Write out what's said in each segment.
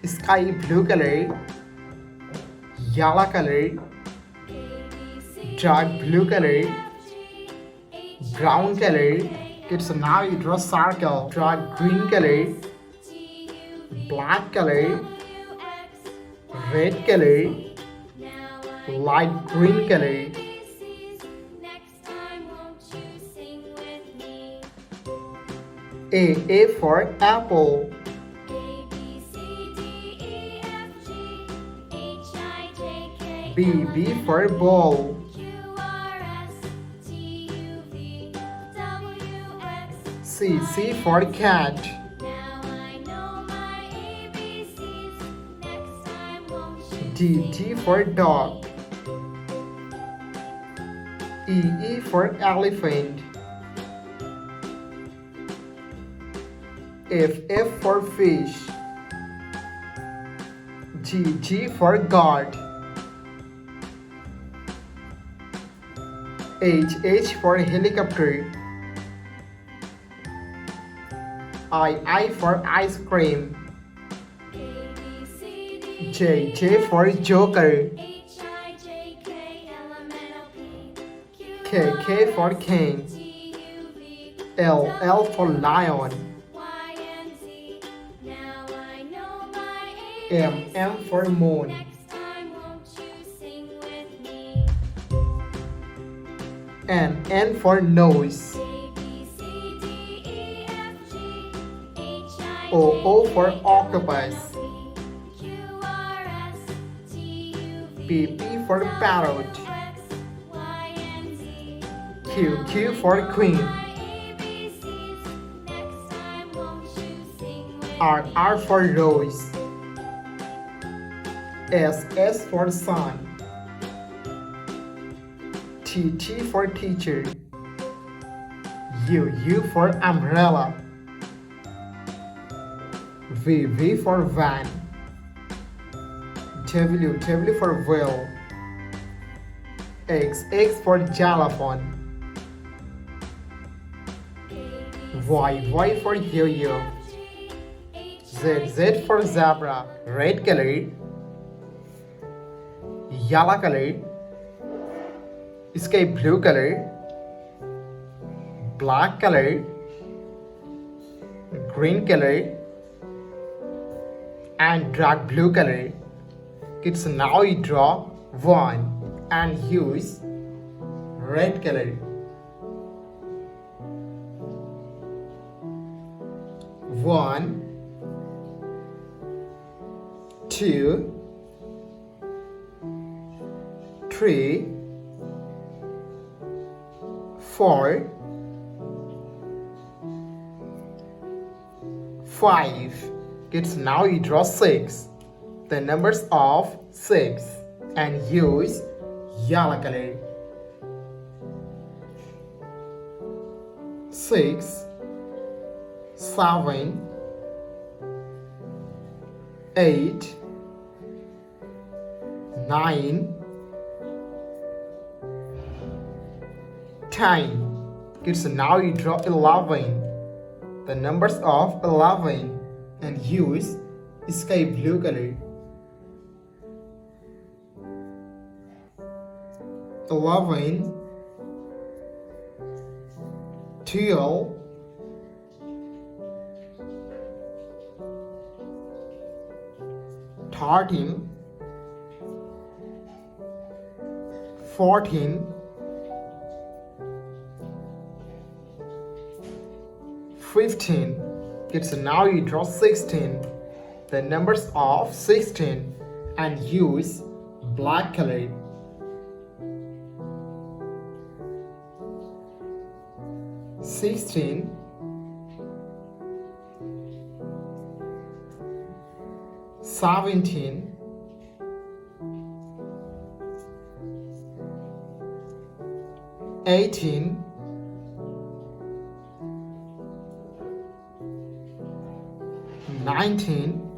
sky blue color, yellow color, dark blue color, brown color. Kids, now you draw circle. Dark green color, black color, red color, light green color. A for apple. B for ball. C for cat. D for dog. E for elephant. F for fish. G for guard. H for helicopter. I for ice cream. J for joker. K for king. L for lion. M for moon. N for nose. O for octopus. P for parrot. Q for queen. R for rose. S for sun. T for teacher. U for umbrella. V for van. W for whale. X for xylophone. Y for yo-yo. Z for zebra. Red color, yellow color, sky blue color, black color, green color, and dark blue color. Kids, now you draw one and use red color. One, two, three, four, five. Kids, now you draw six. The numbers of 6 and use yellow color. 6, 7, 8, 9, 10. Kids, now you draw 11. The numbers of 11 and use sky blue color. 11, 12, 13, 14, 15. Kids, now you draw 16. The numbers of 16 and use black color. 16, 17, 18, 19,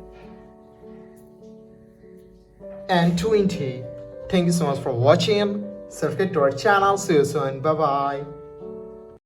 and 20. Thank you so much for watching. Subscribe to our channel. See you soon. Bye bye.